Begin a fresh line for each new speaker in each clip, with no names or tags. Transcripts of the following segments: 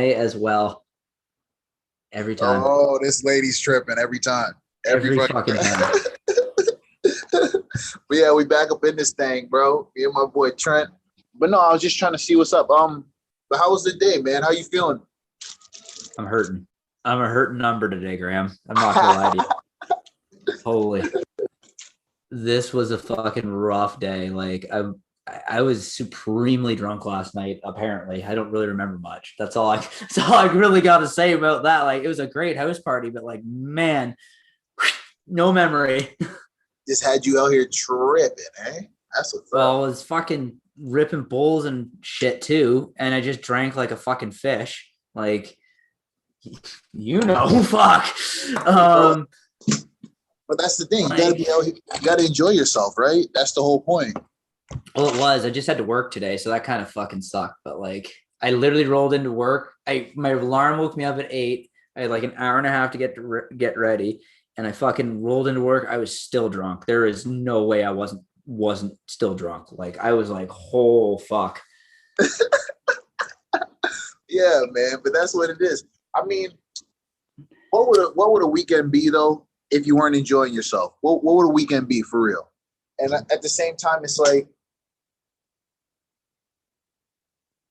may as well. Every time.
Oh, this lady's tripping every time.
Every fucking time.
But yeah, we back up in this thing, bro. Me and my boy Trent. But no, I was just trying to see what's up. But how was the day, man? How you feeling?
I'm hurting. I'm a hurting number today, Graham. I'm not gonna lie to you. Holy. This was a fucking rough day. Like I was supremely drunk last night, apparently. I don't really remember much. That's all I really got to say about that. Like, it was a great house party, but like, man, no memory.
Just had you out here tripping, eh? That's what's up.
Well, I was fucking ripping bowls and shit too, and I just drank like a fucking fish. Like, fuck.
But that's the thing. You gotta be out here. You gotta enjoy yourself, right? That's the whole point.
Well, it was. I just had to work today, so that kind of fucking sucked. But like, I literally rolled into work. My alarm woke me up at 8. I had like an hour and a half to get ready, and I fucking rolled into work. I was still drunk. There is no way I wasn't still drunk. Like, I was like, oh fuck.
Yeah, man. But that's what it is. I mean, what would a weekend be though if you weren't enjoying yourself? What would a weekend be for real? And at the same time, it's like,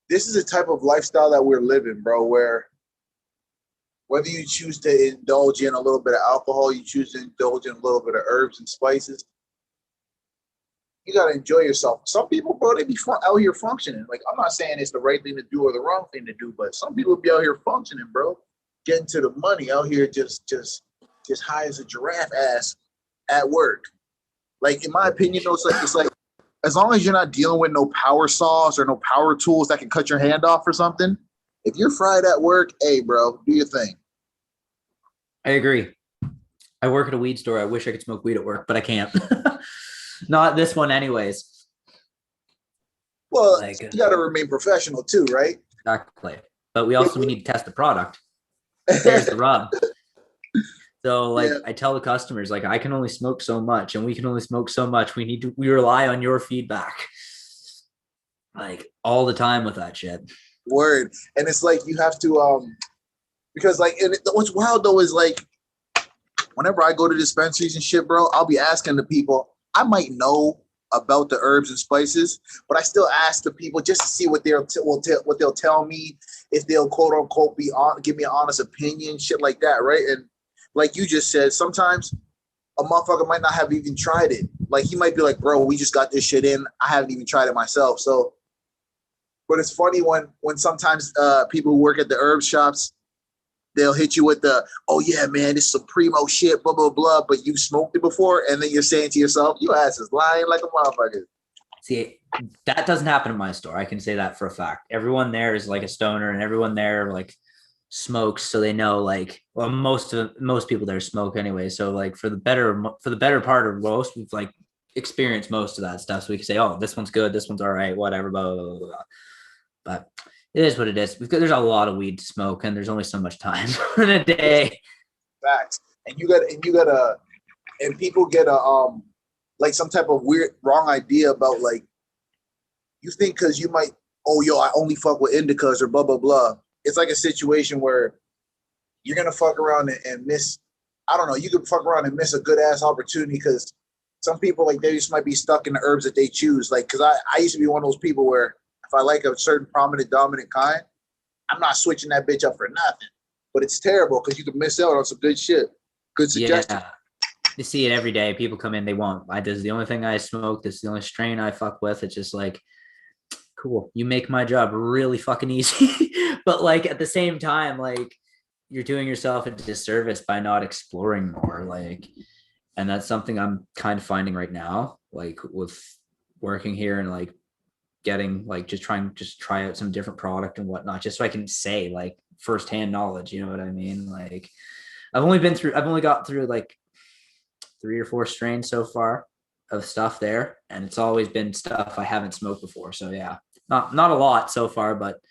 this is a type of lifestyle that we're living, bro, where whether you choose to indulge in a little bit of alcohol, you choose to indulge in a little bit of herbs and spices, you got to enjoy yourself. Some people, bro, they be out here functioning. Like, I'm not saying it's the right thing to do or the wrong thing to do, but some people be out here functioning, bro, getting to the money out here just high as a giraffe ass at work. Like, in my opinion, though, it's like as long as you're not dealing with no power saws or no power tools that can cut your hand off or something, if you're fried at work, hey, bro, do your thing.
I agree. I work at a weed store. I wish I could smoke weed at work, but I can't. Not this one anyways.
Well, like, you got to remain professional too, right?
Exactly. But we also need to test the product. There's the rub. So like, yeah. I tell the customers, like, I can only smoke so much and we can only smoke so much. We rely on your feedback. Like, all the time with that shit.
Word. And it's like, you have to, because like, and what's wild though is like, whenever I go to dispensaries and shit, bro, I'll be asking the people, I might know about the herbs and spices, but I still ask the people just to see what they'll tell me, if they'll quote unquote give me an honest opinion, shit like that, right? And like you just said, sometimes a motherfucker might not have even tried it. Like, he might be like, bro, we just got this shit in. I haven't even tried it myself. So, but it's funny when sometimes people who work at the herb shops, they'll hit you with the, oh yeah, man, this is some primo shit, blah, blah, blah, but you smoked it before, and then you're saying to yourself, your ass is lying like a motherfucker.
See, that doesn't happen in my store. I can say that for a fact. Everyone there is like a stoner, and everyone there like smokes, so they know, like, well, most people there smoke anyway. So like, for the better part of most, we've like experienced most of that stuff. So we can say, oh, this one's good, this one's all right, whatever, blah, blah, blah, blah. But it is what it is. There's a lot of weed to smoke, and there's only so much time in a day.
Facts. And people get like some type of weird wrong idea about, like, you think because you might, oh yo, I only fuck with indicas or blah blah blah. It's like a situation where you're gonna fuck around and miss. I don't know. You could fuck around and miss a good ass opportunity because some people, like, they just might be stuck in the herbs that they choose. Like, because I used to be one of those people where, if I like a certain prominent dominant kind, I'm not switching that bitch up for nothing. But it's terrible because you can miss out on some good shit. Good suggestion.
Yeah. You see it every day. People come in, they want, this is the only thing I smoke. This is the only strain I fuck with. It's just like, cool. You make my job really fucking easy. But like, at the same time, like, you're doing yourself a disservice by not exploring more. Like, and that's something I'm kind of finding right now, like, with working here and like getting, like, just try out some different product and whatnot, just so I can say, like, firsthand knowledge, you know what I mean? Like, I've only got through like 3 or 4 strains so far of stuff there, and it's always been stuff I haven't smoked before. So yeah, not a lot so far, but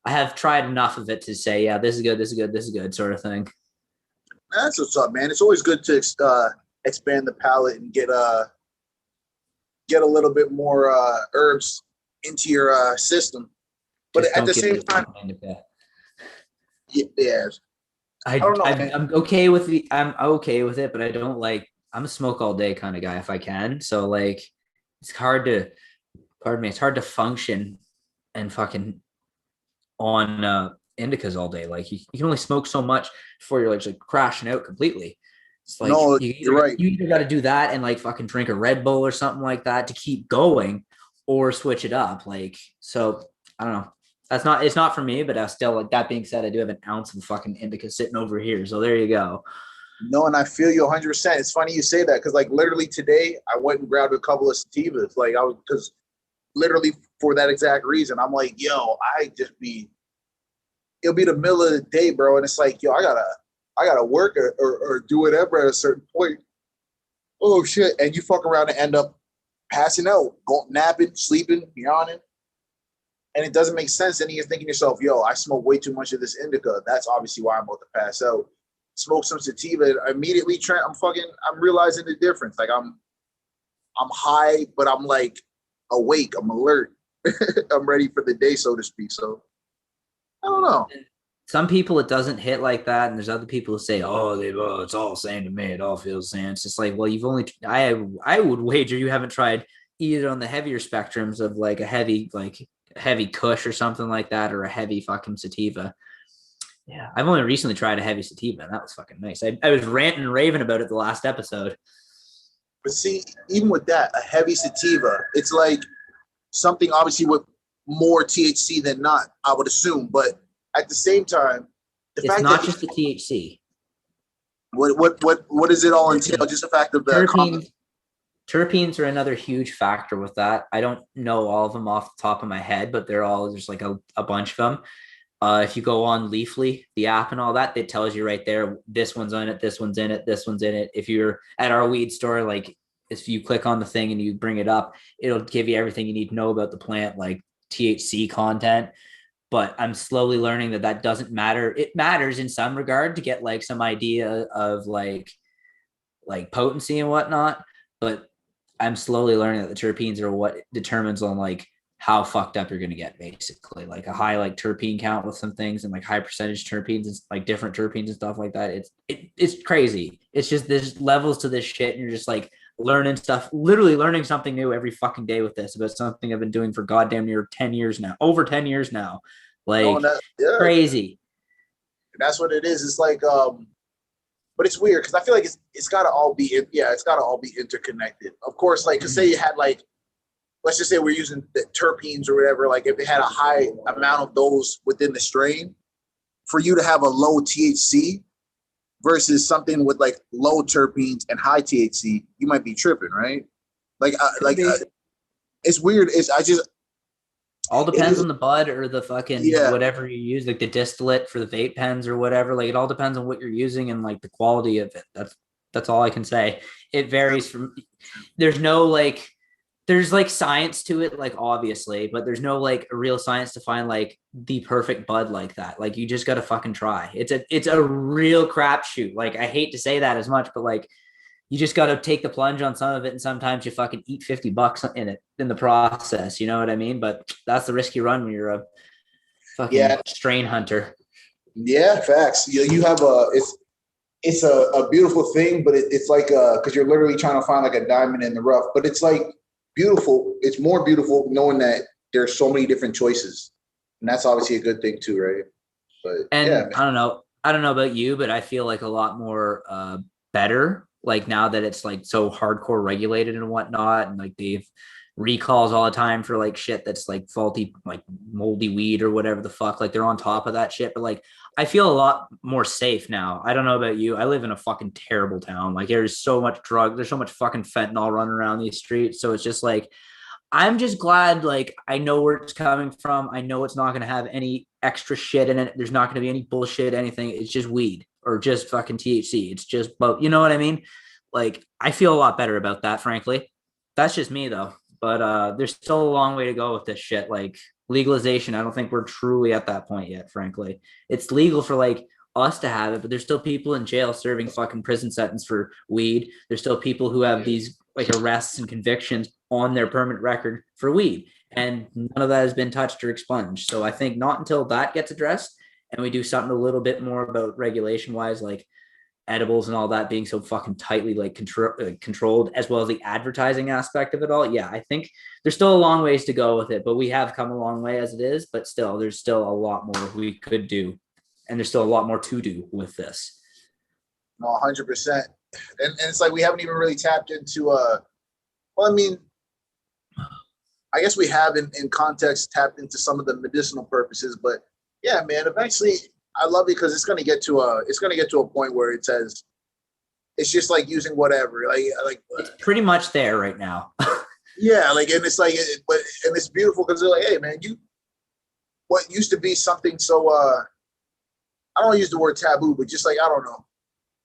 I have tried enough of it to say, yeah, this is good sort of thing.
That's what's up, man. It's always good to expand the palate and get a little bit more herbs into your system. But at the same time, Yeah, I don't know, man.
I'm okay with I'm okay with it, but I don't like. I'm a smoke all day kind of guy if I can. So like, it's hard to, pardon me, it's hard to function and fucking on indicas all day. Like you can only smoke so much before you're like crashing out completely. It's like
No, you're right.
you either got to do that and like fucking drink a Red Bull or something like that to keep going, or switch it up. Like so, I don't know. That's not it's not for me, but I still like that being said, I do have an ounce of fucking indica sitting over here. So there you go.
No, and I feel you 100%. It's funny you say that because, like, literally today, I went and grabbed a couple of sativas. Like, I was because literally for that exact reason, I'm like, yo, I just be it'll be the middle of the day, bro, and it's like, yo, I gotta work or do whatever at a certain point. Oh shit, and you fuck around and end up passing out, going napping, sleeping, yawning, and it doesn't make sense. And you're thinking to yourself, yo, I smoke way too much of this indica. That's obviously why I'm about to pass out. Smoke some sativa, and immediately I'm realizing the difference. Like I'm high, but I'm like awake, I'm alert. I'm ready for the day, so to speak. So I don't know.
Some people it doesn't hit like that, and there's other people who say, "Oh, it's all the same to me. It all feels the same." It's just like, well, you've only I would wager you haven't tried either on the heavier spectrums of like a heavy Kush or something like that, or a heavy fucking sativa. Yeah, I've only recently tried a heavy sativa, and that was fucking nice. I was ranting and raving about it the last episode.
But see, even with that, a heavy sativa, it's like something obviously with more THC than not, I would assume. But at the same time, the
It's
fact
not
that
just the THC.
what does it all entail? Just the fact of the
Terpenes are another huge factor with that. I don't know all of them off the top of my head, but they're all just like a bunch of them. If you go on Leafly, the app and all that, it tells you right there, this one's in it, this one's in it, this one's in it. If you're at our weed store, like if you click on the thing and you bring it up, it'll give you everything you need to know about the plant, like THC content. But I'm slowly learning that doesn't matter. It matters in some regard to get like some idea of like potency and whatnot. But I'm slowly learning that the terpenes are what determines on like how fucked up you're going to get, basically. Like a high like terpene count with some things and like high percentage terpenes and like different terpenes and stuff like that. It's crazy. It's just there's levels to this shit, and you're just like learning stuff, literally learning something new every fucking day with this about something I've been doing for goddamn near 10 years now, over 10 years now. Like
yeah,
crazy.
that's what it is. It's like but it's weird because I feel like it's gotta all be interconnected. Of course, like say you had like, let's just say we're using the terpenes or whatever, like if it had a high amount of those within the strain, for you to have a low THC versus something with like low terpenes and high THC, you might be tripping, right? It's weird.
All depends on the bud or the fucking whatever you use, like the distillate for the vape pens or whatever. Like it all depends on what you're using and like the quality of it. That's all I can say. It varies from. There's like science to it, like obviously, but there's no like real science to find like the perfect bud like that. Like you just gotta fucking try. It's a real crapshoot. Like I hate to say that as much, but like you just got to take the plunge on some of it, and sometimes you fucking eat $50 in it in the process. You know what I mean? But that's the risk you run when you're a fucking strain hunter.
Yeah, facts. You have it's a beautiful thing, but it's like because you're literally trying to find like a diamond in the rough. But it's like beautiful. It's more beautiful knowing that there's so many different choices, and that's obviously a good thing too, right? But
I don't know about you, but I feel like a lot more better. Like now that it's like so hardcore regulated and whatnot, and like they've recalls all the time for like shit that's like faulty, like moldy weed or whatever the fuck. Like they're on top of that shit. But like I feel a lot more safe now. I don't know about you. I live in a fucking terrible town. Like there's so much drug, there's so much fucking fentanyl running around these streets. So it's just like I'm just glad like I know where it's coming from. I know it's not going to have any extra shit in it. There's not going to be any bullshit, anything. It's just weed or just fucking THC. It's just both. You know what I mean? Like I feel a lot better about that, frankly. That's just me though. But there's still a long way to go with this shit. Like legalization, I don't think we're truly at that point yet, frankly. It's legal for like us to have it, but there's still people in jail serving fucking prison sentence for weed. There's still people who have these like arrests and convictions on their permanent record for weed. And none of that has been touched or expunged. So I think not until that gets addressed and we do something a little bit more about regulation wise, like edibles and all that being so fucking tightly like controlled, as well as the advertising aspect of it all. Yeah, I think there's still a long ways to go with it, but we have come a long way as it is. But still, there's still a lot more we could do, and there's still a lot more to do with this.
No, 100%. And it's like we haven't even really tapped into well, I mean, I guess we have in context tapped into some of the medicinal purposes, but yeah, man, eventually I love it because it's gonna get to a point where it says it's just like using whatever, like
It's pretty much there right now.
yeah, like, and it's like, but and it's beautiful because they're like, hey, man, what used to be something so I don't use the word taboo, but just like I don't know,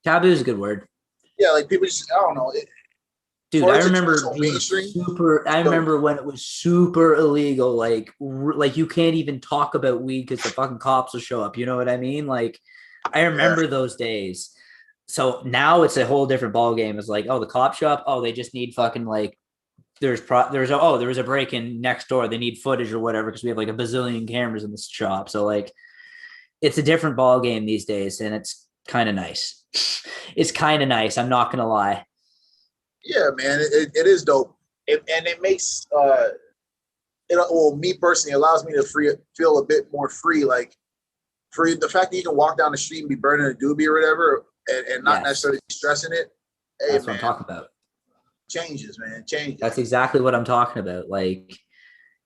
Taboo is a good word.
yeah, like people just I don't know.
Dude,
For
I
it to
remember
turn so
being
mainstream,
super. I
so
remember when it was super illegal. Like you can't even talk about weed because the fucking cops will show up. You know what I mean? Like, I
yeah,
remember those days. So now it's a whole different ball game. It's like, oh, the cops show up. Oh, they just need fucking like there was a break in next door. They need footage or whatever because we have like a bazillion cameras in this shop. So like, it's a different ball game these days, and it's kind of nice. It's kind of nice. I'm not gonna lie.
yeah, man, it is dope, and it makes well, me personally, allows me to feel a bit more free, like for the fact that you can walk down the street and be burning a doobie or whatever, and not
Yes,
necessarily stressing it. Hey,
that's what I'm
man,
talking about.
changes, man, changes.
That's exactly what I'm talking about. Like,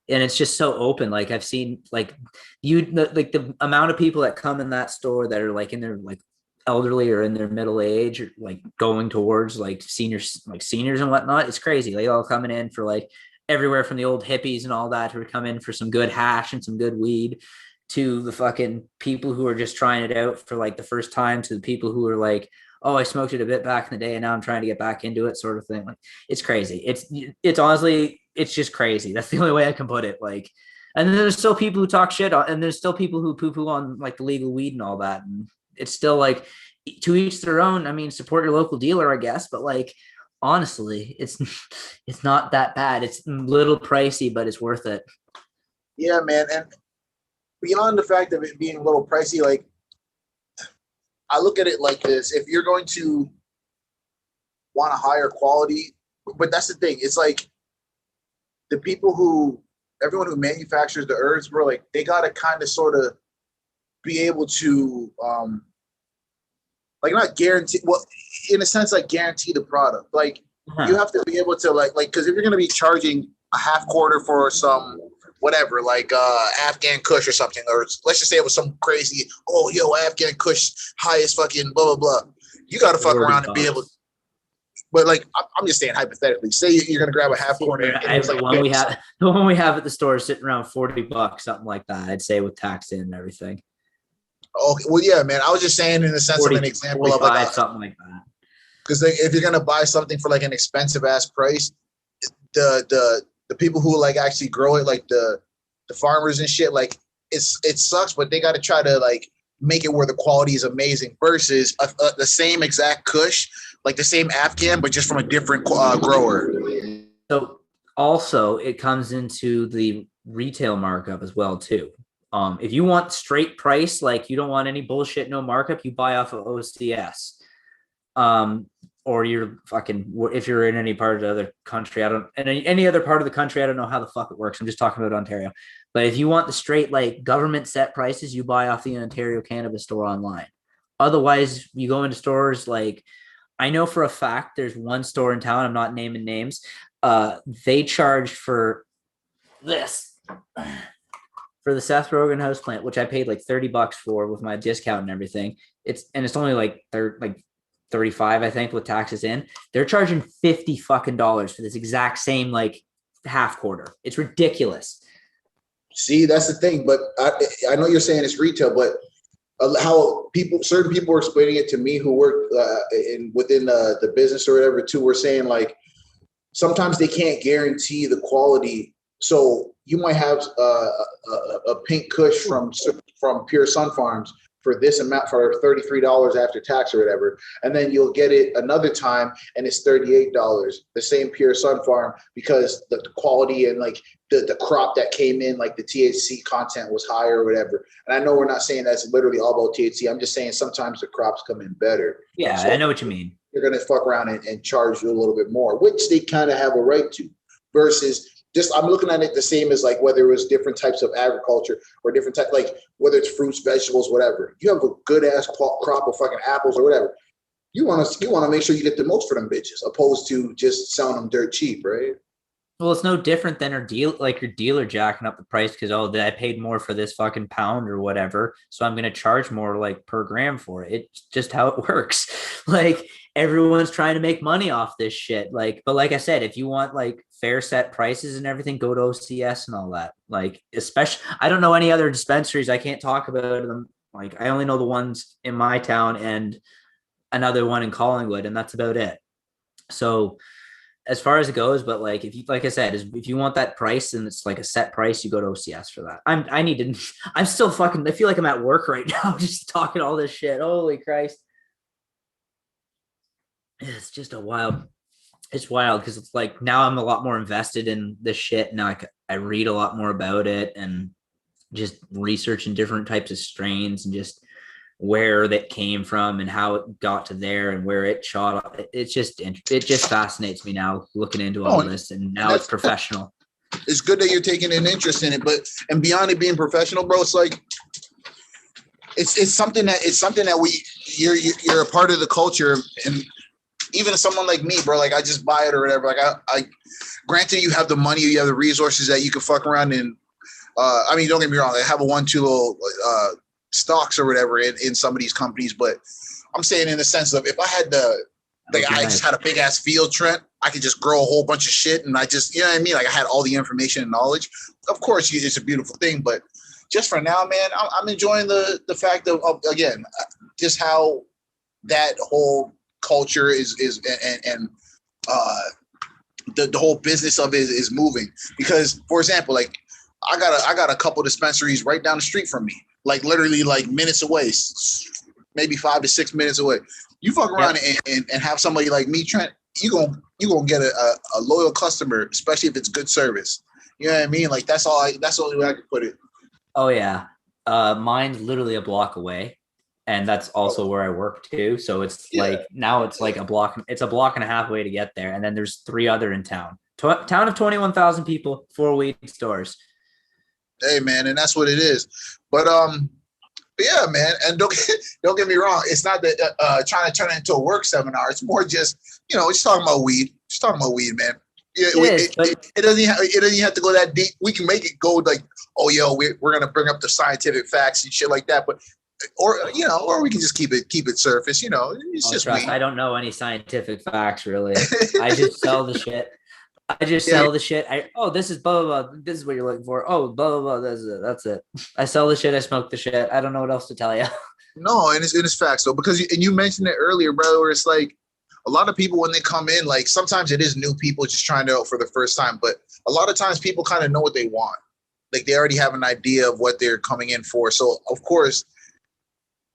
and it's just so open. Like I've seen like like the amount of people that come in that store that are like in their like elderly or in their middle age or like going towards like seniors and whatnot. It's crazy. They all coming in for like everywhere from the old hippies and all that who are coming in for some good hash and some good weed to the fucking people who are just trying it out for like the first time to the people who are like, oh, I smoked it a bit back in the day and now I'm trying to get back into it, sort of thing. Like it's crazy. It's honestly, it's just crazy. That's the only way I can put it. Like, and then there's still people who talk shit on, and there's still people who poo poo on like the legal weed and all that. And it's still like to each their own. I mean, support your local dealer, I guess, but like honestly, it's not that bad. It's a little pricey, but it's worth it.
Yeah, man, and beyond the fact of it being a little pricey, like I look at it like this: if you're going to want a higher quality, but that's the thing. It's like the people who, everyone who manufactures the herbs, bro, like they gotta kind of sort of be able to, like not guarantee, well, in a sense, like guarantee the product. Like you have to be able to like, because if you're gonna be charging a half quarter for some whatever, like Afghan Kush or something, or let's just say it was some crazy, oh yo, Afghan Kush highest fucking blah blah blah. You got to fuck around and be able. But like, I'm just saying hypothetically. Say you're gonna grab a half quarter. And
the one we have, the one we have at the store is sitting around $40, something like that. I'd say with tax in and everything.
Okay, well, yeah, man. I was just saying in the sense
40,
of an example of like
something like that.
Because if you're gonna buy something for like an expensive ass price, the people who like actually grow it, like the farmers and shit, like it sucks, but they got to try to like make it where the quality is amazing versus the same exact Kush, like the same Afghan, but just from a different grower.
So also it comes into the retail markup as well too. If you want straight price, like you don't want any bullshit, no markup, you buy off of OCS. Or you're fucking, if you're in any part of the other country, any other part of the country, I don't know how the fuck it works. I'm just talking about Ontario. But if you want the straight like government set prices, you buy off the Ontario Cannabis Store online. Otherwise, you go into stores like, I know for a fact there's one store in town, I'm not naming names. They charge for this, for the Seth Rogen house plant, which I paid like $30 for with my discount and everything. It's only like 35, I think, with taxes in. They're charging $50 fucking dollars for this exact same like half quarter. It's ridiculous.
See, that's the thing. But I know you're saying it's retail, but how certain people were explaining it to me who work within the business or whatever too, were saying like sometimes they can't guarantee the quality. So you might have a pink Kush from Pure Sun Farms, for this amount for $33 after tax or whatever, and then you'll get it another time and it's $38, the same Pure Sun farm, because the quality and like the crop that came in, like the THC content was higher or whatever. And I know we're not saying that's literally all about THC. I'm just saying sometimes the crops come in better.
Yeah,
So
I know what you mean.
they're going to fuck around and charge you a little bit more, which they kind of have a right to, versus just, I'm looking at it the same as like whether it was different types of agriculture or different type, like whether it's fruits, vegetables, whatever. You have a good ass crop of fucking apples or whatever. You want to make sure you get the most for them bitches, opposed to just selling them dirt cheap, right?
Well, it's no different than your dealer jacking up the price because I paid more for this fucking pound or whatever, so I'm gonna charge more like per gram for it. It's just how it works. Like everyone's trying to make money off this shit. Like, but like I said, if you want like fair set prices and everything, go to OCS and all that. Like, especially, I don't know any other dispensaries. I can't talk about them. Like, I only know the ones in my town and another one in Collingwood, and that's about it. So as far as it goes, but like if you, like I said, if you want that price and it's like a set price, you go to OCS for that. I'm still fucking, I feel like I'm at work right now just talking all this shit. Holy Christ. It's just it's wild because it's like now I'm a lot more invested in this shit. Now I read a lot more about it and just researching different types of strains and just where that came from and how it got to there and where it shot. It just fascinates me now looking into all this, and now it's professional.
It's good that you're taking an interest in it, but and beyond it being professional, bro, it's like it's something that you're a part of the culture. And even someone like me, bro, like I just buy it or whatever. Like I granted, you have the money, you have the resources that you can fuck around and I mean, don't get me wrong, I have a 1-2 little stocks or whatever in some of these companies, but I'm saying in the sense of if I had just had a big ass field, Trent, I could just grow a whole bunch of shit and I just, you know what I mean? Like I had all the information and knowledge. Of course, it's a beautiful thing, but just for now, man, I'm enjoying the fact of again, just how that whole culture is and the whole business of it is moving. Because, for example, like I got a couple dispensaries right down the street from me, like literally like minutes away, maybe 5 to 6 minutes away. You fuck around and have somebody like me, Trent, you gonna get a loyal customer, especially if it's good service. You know what I mean? Like that's the only way I can put it.
Oh yeah. Mine's literally a block away. And that's also where I work too. So it's like now it's like a block and a half way to get there. And then there's 3 other in town. Town of 21,000 people, 4 weed stores.
Hey man, and that's what it is. But yeah, man, and don't get me wrong. It's not that trying to turn it into a work seminar. It's more just it's talking about weed. Just talking about weed, man. Yeah, it doesn't have to go that deep. We can make it go like, oh, yo, we're gonna bring up the scientific facts and shit like that. But or we can just keep it surface. It's just weed.
I don't know any scientific facts really. I just sell the shit. Sell the shit. This is blah, blah, blah. This is what you're looking for. Oh, blah, blah, blah. That's it. I sell the shit. I smoke the shit. I don't know what else to tell you.
No, and it's facts though, because you mentioned it earlier, brother, where it's like a lot of people when they come in, like sometimes it is new people just trying it out for the first time, but a lot of times people kind of know what they want. Like they already have an idea of what they're coming in for. So of course,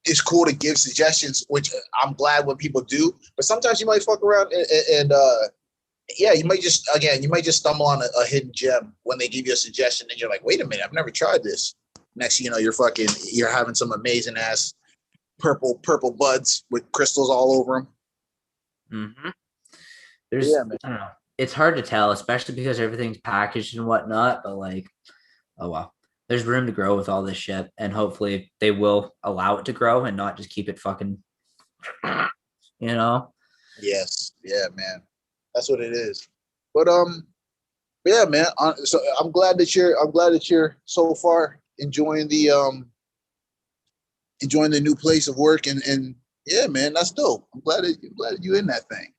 it's cool to give suggestions, which I'm glad when people do. But sometimes you might fuck around and you might just stumble on a hidden gem when they give you a suggestion and you're like, wait a minute, I've never tried this. Next thing you know, you're having some amazing ass purple buds with crystals all over them.
Mm-hmm. I don't know. It's hard to tell, especially because everything's packaged and whatnot, but like, oh well. There's room to grow with all this shit, and hopefully they will allow it to grow and not just keep it fucking,
Yes. Yeah, man. That's what it is. But yeah, man. So I'm glad that you're so far enjoying the new place of work and yeah, man, that's dope. I'm glad that you're in that thing.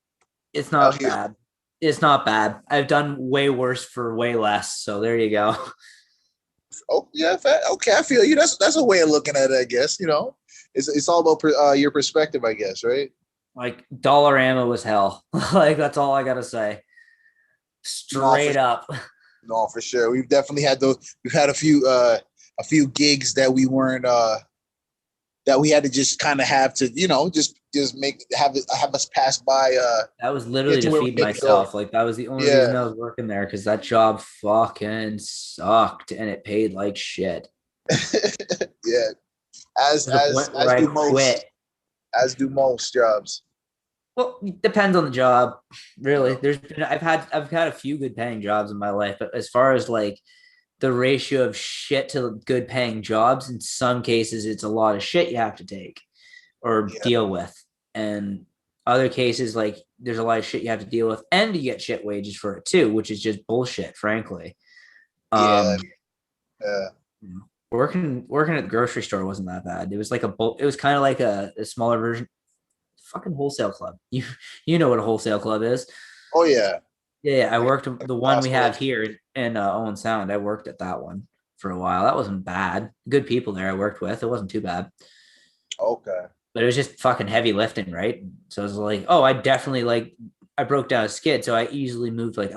It's not bad. It's not bad. I've done way worse for way less. So there you go.
Oh yeah, okay. I feel you. That's a way of looking at it, I guess. It's all about your perspective, I guess, right?
Like Dollarama was hell. Like that's all I gotta say. Straight up.
No, for sure. We've definitely had those. We've had a few gigs that we weren't that we had to just kind of have to, just have us pass by.
That was
Get
literally
to
to
where we
feed
need to go.
myself. Like that was the only
Yeah,
reason I was working there because that job fucking sucked and it paid like shit.
yeah. As
To the
as
point where
as
I
do most,
quit.
as do most jobs.
Well, it depends on the job, really.
Yeah,
I've had a few good paying jobs in my life, but as far as like the ratio of shit to good paying jobs, in some cases it's a lot of shit you have to take or
yeah,
deal with. And other cases, like there's a lot of shit you have to deal with, and you get shit wages for it too, which is just bullshit, frankly.
yeah,
Um,
yeah.
working at the grocery store wasn't that bad. It was like it was kind of like a smaller version. Fucking wholesale club. You know what a wholesale club is.
Oh yeah.
Yeah, I
Like
worked
a
the one we
Costco.
have here in Owen Sound. I worked at that one for a while. That wasn't bad. Good people there I worked with. It wasn't too bad.
Okay.
But it was just fucking heavy lifting, right? So it was like, oh, I definitely like I broke down a skid, so I easily moved like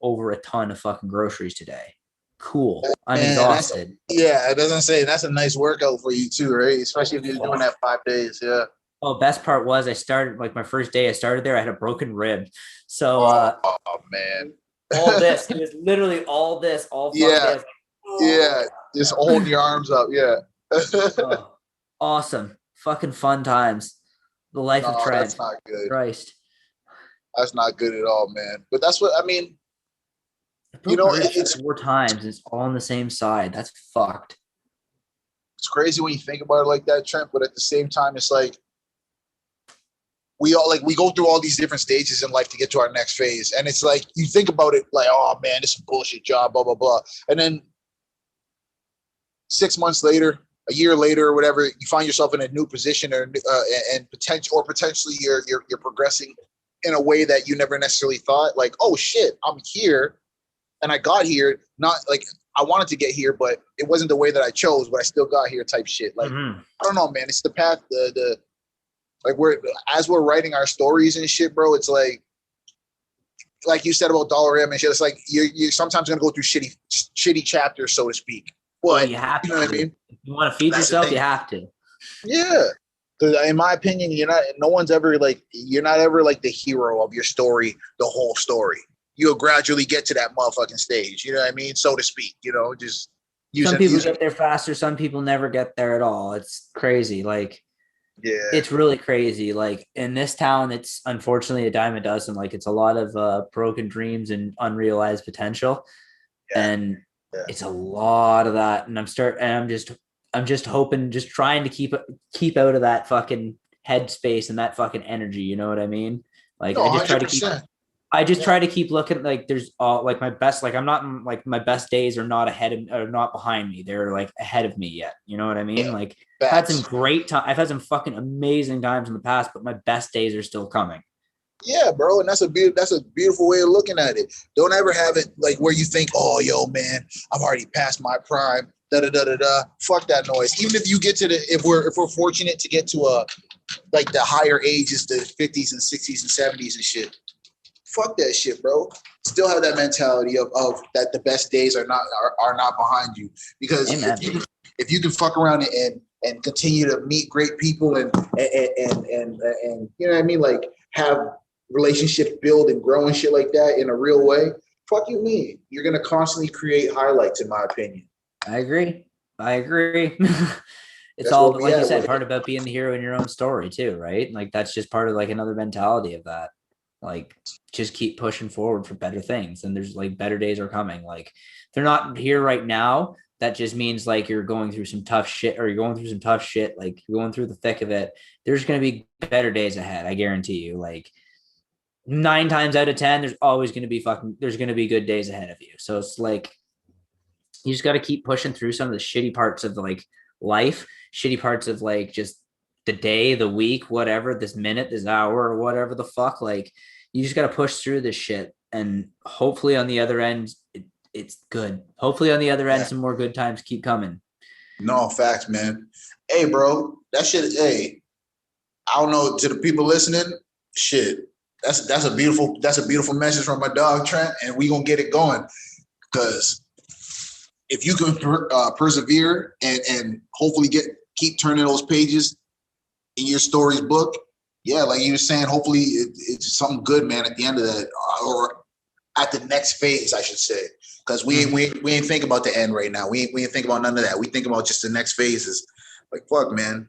over a ton of fucking groceries today. Cool. I'm
And
exhausted.
it doesn't say that's a nice workout for you too, right? Especially if you're doing that 5 days. Yeah.
Oh, best part was I started like my first day I started there, I had a broken rib. So
Oh man.
all this, it was literally all this all fucking day.
Yeah,
I was like,
yeah.
oh,
Just holding your arms up. Yeah.
oh, awesome. Fucking fun times. The life of
No, that's
Trent.
not good.
Christ.
That's not good at all, man. But that's what I mean.
I broke my ribs
It's
4 times. It's all on the same side. That's fucked.
crazy when you think about it like that, Trent. But at the same time, it's like we go through all these different stages in life to get to our next phase, and it's like you think about it like, oh man, this is a bullshit job, blah blah blah, and then 6 months later, a year later, or whatever, you find yourself in a new position, and potentially you're progressing in a way that you never necessarily thought. Like, oh shit, I'm here, and I got here. Not like I wanted to get here, but it wasn't the way that I chose, but I still got here. Type shit. Like, I don't know, man. It's the path. The like we're writing our stories and shit, bro. It's like you said about Dollar M and shit. It's like you're sometimes gonna go through shitty chapters, so to speak.
Well,
But
you have
you
to.
know what I mean?
If you want to feed
That's the
yourself,
thing.
you have to.
Yeah. Because in my opinion, you're not ever like the hero of your story, the whole story. You'll gradually get to that motherfucking stage. You know what I mean? So to speak, just
Some
using,
people get there faster, some people never get there at all. It's crazy. Like
yeah,
it's really crazy. Like in this town, it's unfortunately a dime a dozen. Like it's a lot of broken dreams and unrealized potential.
yeah,
And
yeah.
it's a lot of that. And I'm just hoping, just trying to keep out of that fucking headspace and that fucking energy. You know what I mean? Like
No,
I just try to keep
100%.
I just
Yeah,
try to keep looking like there's all like my best, like I'm not like my best days are not ahead of or not behind me. They're like ahead of me yet. You know what I mean?
yeah.
Like I've had some
Facts.
great time. I've had some fucking amazing times in the past, but my best days are still coming.
Yeah, bro, and that's a beautiful way of looking at it. Don't ever have it like where you think, oh, yo, man, I'm already past my prime. Da da da da da. Fuck that noise. Even if you get to if we're fortunate to get to like the higher ages, the 50s and 60s and 70s and shit. Fuck that shit, bro. Still have that mentality of that the best days are not behind you. Because
Amen.
if you can fuck around and continue to meet great people and you know what I mean, like have relationships build and grow and shit like that in a real way, fuck you mean. You're gonna constantly create highlights, in my opinion.
I agree. I agree. It's
That's
all,
where
but
we
like you
at
said,
with
part
it.
about being the hero in your own story too, right? Like that's just part of like another mentality of that. Like just keep pushing forward for better things. And there's like better days are coming. Like they're not here right now. That just means like you're going through some tough shit or you're going through some tough shit. Like you're going through the thick of it. There's going to be better days ahead. I guarantee you. Like 9 times out of 10, there's going to be good days ahead of you. So it's like, you just got to keep pushing through some of the shitty parts of like life, shitty parts of like just the day, the week, whatever, this minute, this hour, or whatever the fuck. Like you just got to push through this shit. And hopefully on the other end, it's good. Hopefully on the other end,
Yeah.
some more good times keep coming.
No, facts, man. Hey, bro, that shit. Hey, I don't know to the people listening. Shit, that's a beautiful message from my dog Trent, and we gonna get it going because if you can persevere and hopefully keep turning those pages in your stories book. Yeah, like you were saying, hopefully it's something good, man, at the end of that, or at the next phase, I should say. Because we ain't think about the end right now. We ain't think about none of that. We think about just the next phases. Like, fuck, man.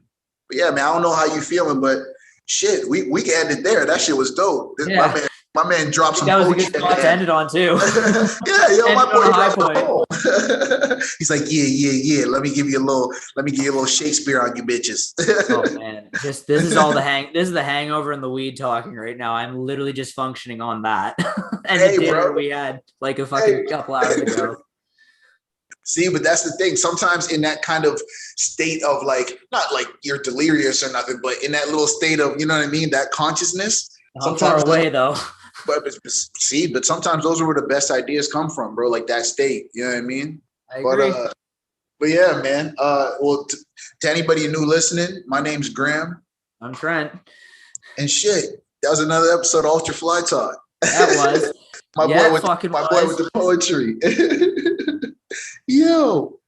But yeah, man, I don't know how you feeling, but shit, we can end it there. That shit was dope.
Yeah.
My man dropped some
that was
poetry.
a good spot to end it on too.
Yeah, yo, my boy dropped
point.
the home. He's like, yeah. Let me give you a little Shakespeare on you bitches.
Oh man, this is all this is the hangover and the weed talking right now. I'm literally just functioning on that. And the dinner we had like a fucking couple hours ago.
See, but that's the thing. Sometimes in that kind of state of like, not like you're delirious or nothing, but in that little state of, you know what I mean, that consciousness.
I'm far away though.
But sometimes those are where the best ideas come from, bro. Like that state, you know what I mean?
I agree.
But yeah, man. Well, to anybody new listening, my name's Graham.
I'm Trent.
And shit, that was another episode of Ultra Fly Talk.
That was.
my boy with the poetry. Yo.